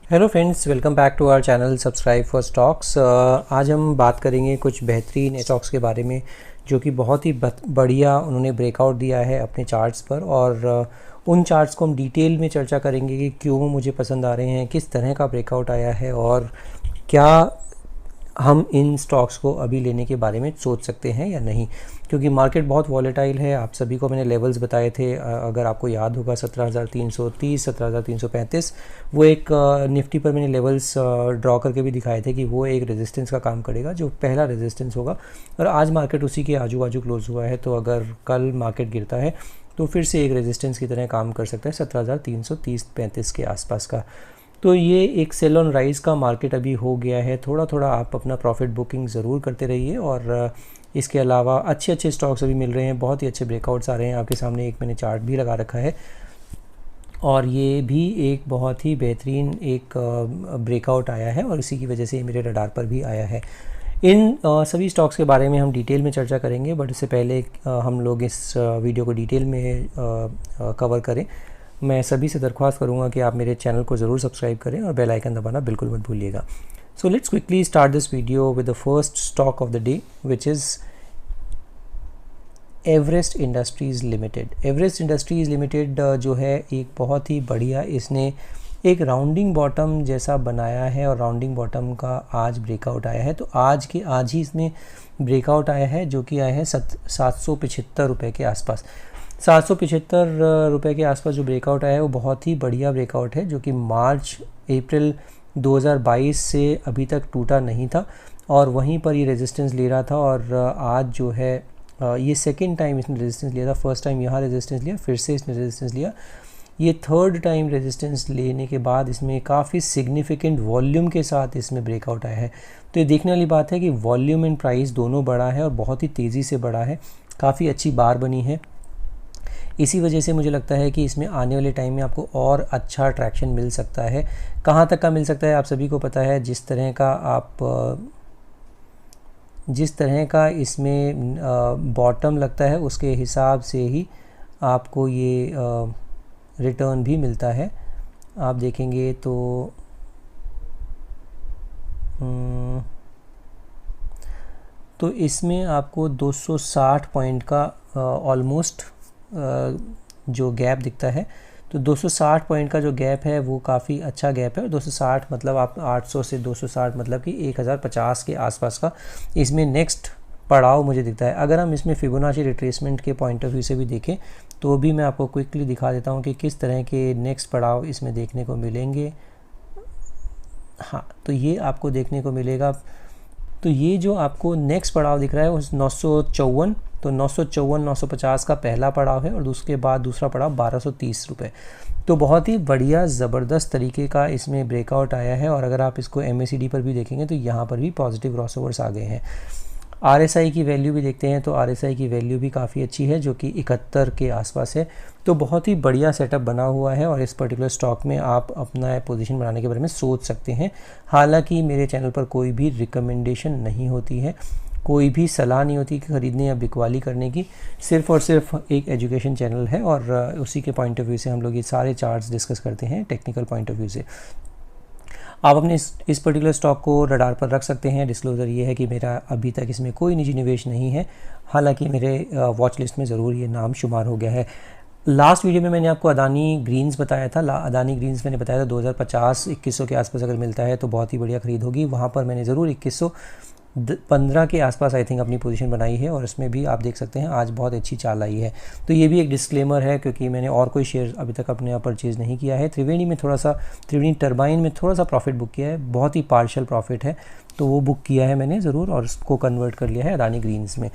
Hello friends, welcome back to our channel subscribe for stocks. आज हम बात करेंगे कुछ बेहतरीन स्टॉक्स के बारे में जो कि बहुत ही बढ़िया उन्होंने ब्रेकआउट दिया है अपने चार्ट्स पर। और उन चार्ट्स को हम डिटेल में चर्चा करेंगे कि क्यों मुझे पसंद आ रहे हैं, किस तरह का ब्रेकआउट आया है और क्या हम इन स्टॉक्स को अभी लेने के बारे में सोच सकते हैं या नहीं। क्योंकि मार्केट बहुत वॉलेटाइल है। आप सभी को मैंने लेवल्स बताए थे, अगर आपको याद होगा 17,330, 17,335, वो एक निफ्टी पर मैंने लेवल्स ड्रॉ करके भी दिखाए थे कि वो एक रेजिस्टेंस का काम करेगा, जो पहला रेजिस्टेंस होगा। और आज मार्केट उसी के आजू बाजू क्लोज हुआ है, तो अगर कल मार्केट गिरता है तो फिर से एक रेजिस्टेंस की तरह काम कर सकता है 17,330-35 के आसपास का। तो ये एक सेल ऑन राइज का मार्केट अभी हो गया है। थोड़ा थोड़ा आप अपना प्रॉफिट बुकिंग ज़रूर करते रहिए। और इसके अलावा अच्छे अच्छे स्टॉक्स अभी मिल रहे हैं, बहुत ही अच्छे ब्रेकआउट्स आ रहे हैं। आपके सामने एक मैंने चार्ट भी लगा रखा है और ये भी एक बहुत ही बेहतरीन एक ब्रेकआउट आया है और इसी की वजह से मेरे रडार पर भी आया है। इन सभी स्टॉक्स के बारे में हम डिटेल में चर्चा करेंगे, बट इससे पहले हम लोग इस वीडियो को डिटेल में कवर करें। मैं सभी से दरख्वास्त करूंगा कि आप मेरे चैनल को ज़रूर सब्सक्राइब करें और बेल आइकन दबाना बिल्कुल मत भूलिएगा। So let's quickly start this video with the first stock of the day, which is Everest industries limited. Everest industries limited जो है एक बहुत ही बढ़िया, इसने एक राउंडिंग बॉटम जैसा बनाया है और राउंडिंग बॉटम का आज ब्रेकआउट आया है। तो आज ही इसमें ब्रेकआउट आया है, जो कि आया है 775 रुपये के आसपास। 775 रुपये के आसपास जो ब्रेकआउट आया है वो बहुत ही बढ़िया ब्रेकआउट है, जो कि अप्रैल 2022 से अभी तक टूटा नहीं था और वहीं पर ये रेजिस्टेंस ले रहा था। और आज जो है ये सेकंड टाइम इसने रेजिस्टेंस लिया था। फर्स्ट टाइम यहाँ रेजिस्टेंस लिया, फिर से इसने रेजिस्टेंस लिया। ये थर्ड टाइम रेजिस्टेंस लेने के बाद इसमें काफ़ी सिग्निफिकेंट वॉल्यूम के साथ इसमें ब्रेकआउट आया है। तो ये देखने वाली बात है कि वॉल्यूम एंड प्राइस दोनों बढ़ा है और बहुत ही तेज़ी से बढ़ा है। काफ़ी अच्छी बार बनी है। इसी वजह से मुझे लगता है कि इसमें आने वाले टाइम में आपको और अच्छा अट्रैक्शन मिल सकता है। कहाँ तक का मिल सकता है आप सभी को पता है। जिस तरह का इसमें बॉटम लगता है उसके हिसाब से ही आपको ये रिटर्न भी मिलता है। आप देखेंगे तो इसमें आपको 260 पॉइंट का ऑलमोस्ट जो गैप दिखता है। तो 260 पॉइंट का जो गैप है वो काफ़ी अच्छा गैप है। और 260 मतलब आप 800 से 260 मतलब कि 1050 के आसपास का इसमें नेक्स्ट पड़ाव मुझे दिखता है। अगर हम इसमें फिबोनाची रिट्रेसमेंट के पॉइंट ऑफ व्यू से भी देखें तो भी मैं आपको क्विकली दिखा देता हूँ कि किस तरह के नेक्स्ट पड़ाव इसमें देखने को मिलेंगे। हाँ, तो ये आपको देखने को मिलेगा। तो ये जो आपको नेक्स्ट पड़ाव दिख रहा है वो 954, तो 954 950 का पहला पड़ाव है और उसके बाद दूसरा पड़ाव 1230 रुपये। तो बहुत ही बढ़िया ज़बरदस्त तरीके का इसमें ब्रेकआउट आया है। और अगर आप इसको MACD पर भी देखेंगे तो यहाँ पर भी पॉजिटिव क्रॉसओवर्स आ गए हैं। RSI की वैल्यू भी देखते हैं तो RSI की वैल्यू भी काफ़ी अच्छी है, जो कि 71 के आसपास है। तो बहुत ही बढ़िया सेटअप बना हुआ है और इस पर्टिकुलर स्टॉक में आप अपना पोजीशन बनाने के बारे में सोच सकते हैं। हालांकि मेरे चैनल पर कोई भी रिकमेंडेशन नहीं होती है, कोई भी सलाह नहीं होती कि ख़रीदने या बिकवाली करने की। सिर्फ़ और सिर्फ एक एजुकेशन चैनल है और उसी के पॉइंट ऑफ व्यू से हम लोग ये सारे चार्ट्स डिस्कस करते हैं टेक्निकल पॉइंट ऑफ व्यू से। आप अपने इस पर्टिकुलर स्टॉक को रडार पर रख सकते हैं। डिस्क्लोज़र ये है कि मेरा अभी तक इसमें कोई निजी निवेश नहीं है, हालांकि मेरे वॉच लिस्ट में ज़रूर ये नाम शुमार हो गया है। लास्ट वीडियो में मैंने आपको अदानी ग्रीन्स बताया था। अदानी ग्रीन्स मैंने बताया था 2050-2100 के आसपास अगर मिलता है तो बहुत ही बढ़िया ख़रीद होगी। वहाँ पर मैंने ज़रूर 2115 के आसपास आई थिंक अपनी पोजीशन बनाई है और इसमें भी आप देख सकते हैं आज बहुत अच्छी चाल आई है। तो ये भी एक डिस्क्लेमर है क्योंकि मैंने और कोई शेयर अभी तक अपने यहाँ परचेज़ नहीं किया है। त्रिवेणी टरबाइन में थोड़ा सा प्रॉफिट बुक किया है, बहुत ही पार्शियल प्रॉफिट है, तो वो बुक किया है मैंने ज़रूर और उसको कन्वर्ट कर लिया है अदानी ग्रीन्स में।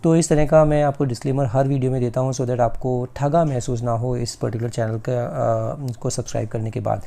तो इस तरह का मैं आपको डिस्क्लेमर हर वीडियो में देता हूँ, सो दैट आपको ठगा महसूस ना हो इस पर्टिकुलर चैनल को सब्सक्राइब करने के बाद।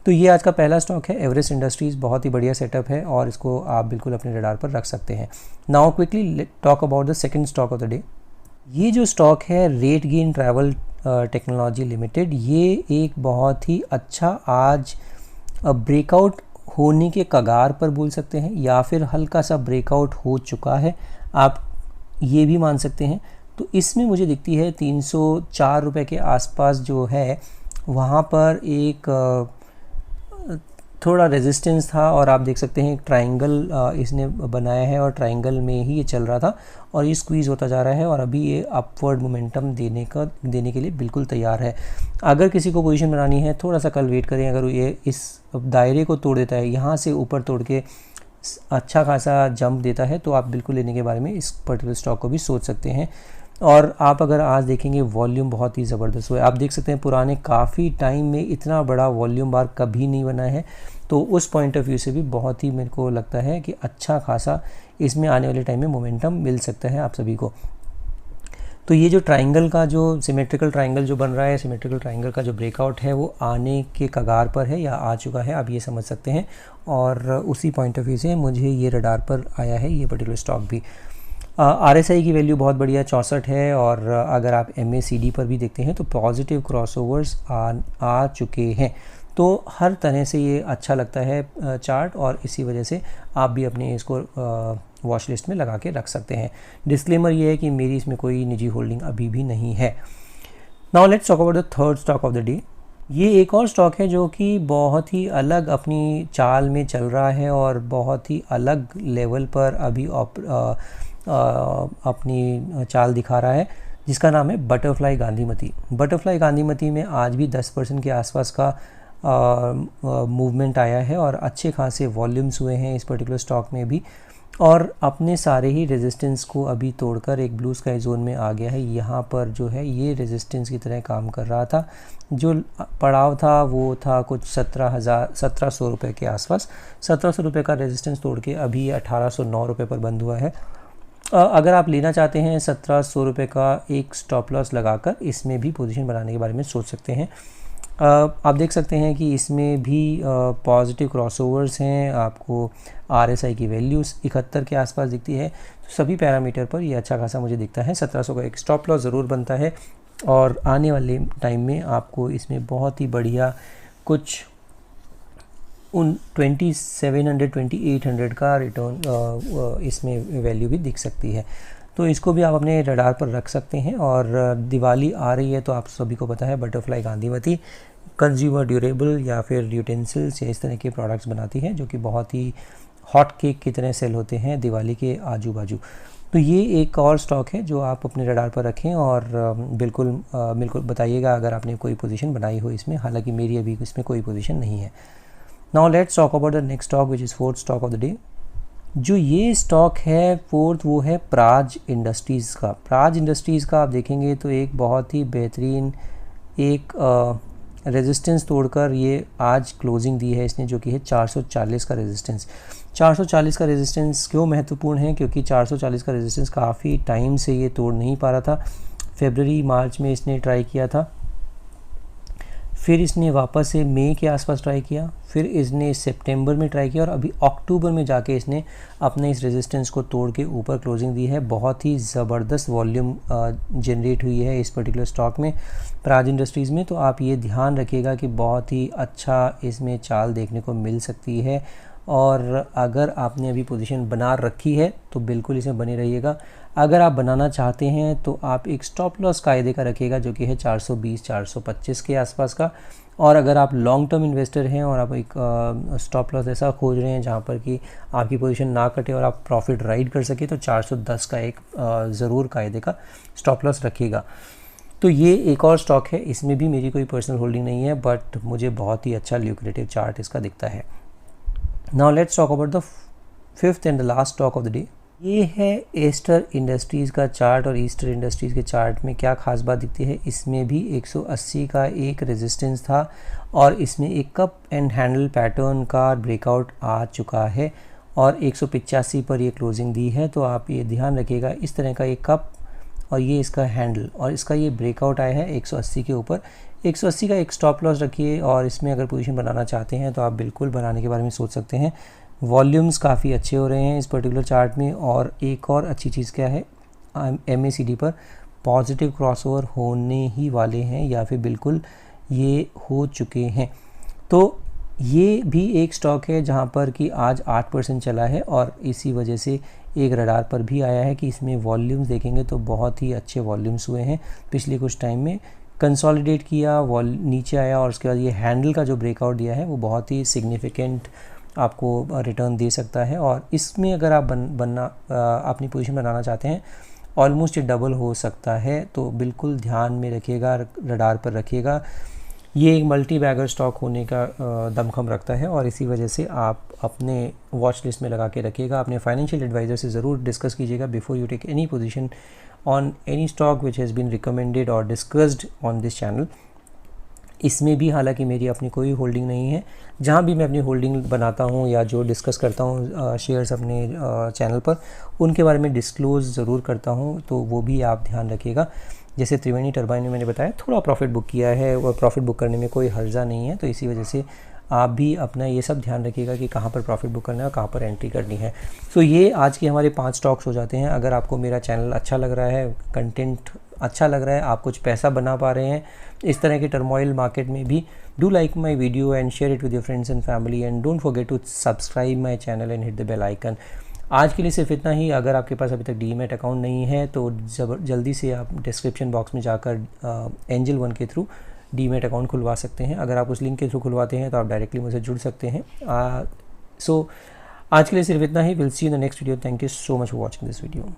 तो ये आज का पहला स्टॉक है एवरेस्ट इंडस्ट्रीज़। बहुत ही बढ़िया सेटअप है और इसको आप बिल्कुल अपने रडार पर रख सकते हैं। Now quickly talk about the second stock of the day. ये जो स्टॉक है RateGain ट्रैवल टेक्नोलॉजी लिमिटेड, ये एक बहुत ही अच्छा आज ब्रेकआउट होने के कगार पर बोल सकते हैं या फिर हल्का सा ब्रेकआउट हो चुका है, आप ये भी मान सकते हैं। तो इसमें मुझे दिखती है 304 रुपये के आसपास जो है वहाँ पर एक थोड़ा रेजिस्टेंस था और आप देख सकते हैं ट्रायंगल इसने बनाया है और ट्रायंगल में ही ये चल रहा था और ये स्क्वीज़ होता जा रहा है और अभी ये अपवर्ड मोमेंटम देने के लिए बिल्कुल तैयार है। अगर किसी को पोजीशन बनानी है थोड़ा सा कल वेट करें, अगर ये इस दायरे को तोड़ देता है, यहाँ से ऊपर तोड़ के अच्छा खासा जंप देता है, तो आप बिल्कुल लेने के बारे में इस पर्टिकुलर स्टॉक को भी सोच सकते हैं। और आप अगर आज देखेंगे वॉल्यूम बहुत ही ज़बरदस्त हुआ है। आप देख सकते हैं पुराने काफ़ी टाइम में इतना बड़ा वॉल्यूम बार कभी नहीं बना है, तो उस पॉइंट ऑफ व्यू से भी बहुत ही मेरे को लगता है कि अच्छा खासा इसमें आने वाले टाइम में मोमेंटम मिल सकता है आप सभी को। तो ये जो ट्रायंगल का जो सिमेट्रिकल ट्रायंगल जो बन रहा है, सिमेट्रिकल ट्रायंगल का जो ब्रेकआउट है वो आने के कगार पर है या आ चुका है, आप ये समझ सकते हैं। और उसी पॉइंट ऑफ व्यू से मुझे ये रडार पर आया है ये पर्टिकुलर स्टॉक भी। RSI की वैल्यू बहुत बढ़िया 64 है और अगर आप MACD पर भी देखते हैं तो पॉजिटिव क्रॉसओवर्स आ चुके हैं। तो हर तरह से ये अच्छा लगता है चार्ट और इसी वजह से आप भी अपने इसको वॉच लिस्ट में लगा के रख सकते हैं। डिस्क्लेमर ये है कि मेरी इसमें कोई निजी होल्डिंग अभी भी नहीं है। Now let's talk about the third stock of the day. ये एक और स्टॉक है जो कि बहुत ही अलग अपनी चाल में चल रहा है और बहुत ही अलग लेवल पर अभी अपनी चाल दिखा रहा है, जिसका नाम है बटरफ्लाई गांधीमती। बटरफ्लाई गांधीमती में आज भी 10% के आसपास का मूवमेंट आया है और अच्छे खासे वॉल्यूम्स हुए हैं इस पर्टिकुलर स्टॉक में भी, और अपने सारे ही रेजिस्टेंस को अभी तोड़कर एक ब्लू स्काई जोन में आ गया है। यहाँ पर जो है ये रेजिस्टेंस की तरह काम कर रहा था। जो पड़ाव था वो था कुछ 1700 रुपये के आसपास। 1700 रुपये का रेजिस्टेंस तोड़ के अभी 1809 रुपये पर बंद हुआ है। अगर आप लेना चाहते हैं 1700 रुपये का एक स्टॉप लॉस लगाकर इसमें भी पोजीशन बनाने के बारे में सोच सकते हैं। आप देख सकते हैं कि इसमें भी पॉजिटिव क्रॉसओवर्स हैं। आपको RSI की वैल्यूज़ 71 के आसपास दिखती है। तो सभी पैरामीटर पर ये अच्छा खासा मुझे दिखता है। 1700 का एक स्टॉप लॉस ज़रूर बनता है और आने वाले टाइम में आपको इसमें बहुत ही बढ़िया कुछ 2700 2800 का रिटर्न इसमें वैल्यू भी दिख सकती है। तो इसको भी आप अपने रडार पर रख सकते हैं। और दिवाली आ रही है तो आप सभी को पता है बटरफ्लाई गांधीमती कंज्यूमर ड्यूरेबल या फिर यूटेंसिल्स या इस तरह के प्रोडक्ट्स बनाती है जो कि बहुत ही हॉट केक की तरह सेल होते हैं दिवाली के आजू बाजू। तो ये एक और स्टॉक है जो आप अपने रडार पर रखें और बिल्कुल बताइएगा अगर आपने कोई पोजीशन बनाई हो इसमें। हालांकि मेरी अभी इसमें कोई पोजीशन नहीं है। Now let's talk about the next stock which is fourth stock of the day. जो ये स्टॉक है फोर्थ वो है प्राज इंडस्ट्रीज़ का। प्राज इंडस्ट्रीज़ का आप देखेंगे तो एक बहुत ही बेहतरीन एक रेजिस्टेंस तोड़कर ये आज क्लोजिंग दी है इसने, जो कि है 440 का रेजिस्टेंस। 440 का रेजिस्टेंस क्यों महत्वपूर्ण है? क्योंकि 440 का रेजिस्टेंस काफ़ी टाइम से ये तोड़ नहीं पा रहा था। फरवरी मार्च में इसने ट्राई किया था, फिर इसने वापस से मई के आसपास ट्राई किया, फिर इसने सितंबर में ट्राई किया और अभी अक्टूबर में जाके इसने अपने इस रेजिस्टेंस को तोड़ के ऊपर क्लोजिंग दी है। बहुत ही ज़बरदस्त वॉल्यूम जनरेट हुई है इस पर्टिकुलर स्टॉक में, प्राज इंडस्ट्रीज़ में। तो आप ये ध्यान रखिएगा कि बहुत ही अच्छा इसमें चाल देखने को मिल सकती है और अगर आपने अभी पोजीशन बना रखी है तो बिल्कुल इसमें बने रहिएगा। अगर आप बनाना चाहते हैं तो आप एक स्टॉप लॉस कायदे का रखिएगा जो कि है 420-425 के आसपास का। और अगर आप लॉन्ग टर्म इन्वेस्टर हैं और आप एक स्टॉप लॉस ऐसा खोज रहे हैं जहां पर कि आपकी पोजीशन ना कटे और आप प्रॉफिट राइड कर सके, तो 410 का एक ज़रूर कायदे का स्टॉप लॉस रखिएगा। तो ये एक और स्टॉक है, इसमें भी मेरी कोई पर्सनल होल्डिंग नहीं है बट मुझे बहुत ही अच्छा ल्यूक्रेटिव चार्ट इसका दिखता है। Now let's talk about the fifth and the last stock of the day. ये है ईस्टर इंडस्ट्रीज़ का चार्ट। और ईस्टर इंडस्ट्रीज़ के चार्ट में क्या खास बात दिखती है, इसमें भी 180 का एक रेजिस्टेंस था और इसमें एक कप एंड हैंडल पैटर्न का ब्रेकआउट आ चुका है और 185 पर ये क्लोजिंग दी है। तो आप ये ध्यान रखिएगा, इस तरह का एक कप और ये इसका हैंडल और इसका ये ब्रेकआउट आया है 180 के ऊपर। 180 का एक स्टॉप लॉस रखिए और इसमें अगर पोजीशन बनाना चाहते हैं तो आप बिल्कुल बनाने के बारे में सोच सकते हैं। वॉल्यूम्स काफ़ी अच्छे हो रहे हैं इस पर्टिकुलर चार्ट में। और एक और अच्छी चीज़ क्या है, MACD पर पॉजिटिव क्रॉसओवर होने ही वाले हैं या फिर बिल्कुल ये हो चुके हैं। तो ये भी एक स्टॉक है जहां पर कि आज 8% चला है और इसी वजह से एक रडार पर भी आया है कि इसमें वॉल्यूम्स देखेंगे तो बहुत ही अच्छे वॉल्यूम्स हुए हैं पिछले कुछ टाइम में। कंसोलिडेट किया, वॉल नीचे आया और उसके बाद ये हैंडल का जो ब्रेकआउट दिया है वो बहुत ही सिग्निफिकेंट आपको रिटर्न दे सकता है। और इसमें अगर आप अपनी पोजीशन बनाना चाहते हैं, ऑलमोस्ट ये डबल हो सकता है, तो बिल्कुल ध्यान में रखिएगा, रडार पर रखिएगा। ये एक मल्टी बैगर स्टॉक होने का दमखम रखता है और इसी वजह से आप अपने वॉच लिस्ट में लगा के रखिएगा। अपने फाइनेंशियल एडवाइज़र से ज़रूर डिस्कस कीजिएगा before you take any position on any stock which has been recommended और डिस्कस्ड ऑन दिस चैनल। इसमें भी हालांकि मेरी अपनी कोई होल्डिंग नहीं है। जहाँ भी मैं अपनी होल्डिंग बनाता हूँ या जो डिस्कस करता हूँ शेयर्स अपने चैनल पर, उनके बारे में डिस्क्लोज़ ज़रूर करता हूँ, तो वो भी आप ध्यान रखिएगा। जैसे त्रिवेणी टरबाइन में मैंने बताया थोड़ा प्रॉफिट बुक किया है और प्रॉफिट बुक करने में कोई हर्जा नहीं है, तो इसी वजह से आप भी अपना ये सब ध्यान रखिएगा कि कहाँ पर प्रॉफिट बुक करना है और कहाँ पर एंट्री करनी है। सो ये आज के हमारे 5 स्टॉक्स हो जाते हैं। अगर आपको मेरा चैनल अच्छा लग रहा है, कंटेंट अच्छा लग रहा है, आप कुछ पैसा बना पा रहे हैं इस तरह के टर्मोइल मार्केट में भी, do like my video and share it with your friends and family and don't forget to subscribe my channel and hit the bell icon. आज के लिए सिर्फ इतना ही। अगर आपके पास अभी तक डीमैट अकाउंट नहीं है तो जल्दी से आप डिस्क्रिप्शन बॉक्स में जाकर एंजल वन के थ्रू डीमैट अकाउंट खुलवा सकते हैं। अगर आप उस लिंक के थ्रू खुलवाते हैं तो आप डायरेक्टली मुझसे जुड़ सकते हैं। सो आज के लिए सिर्फ इतना ही। Will see you in the next video. Thank you so much for watching this video.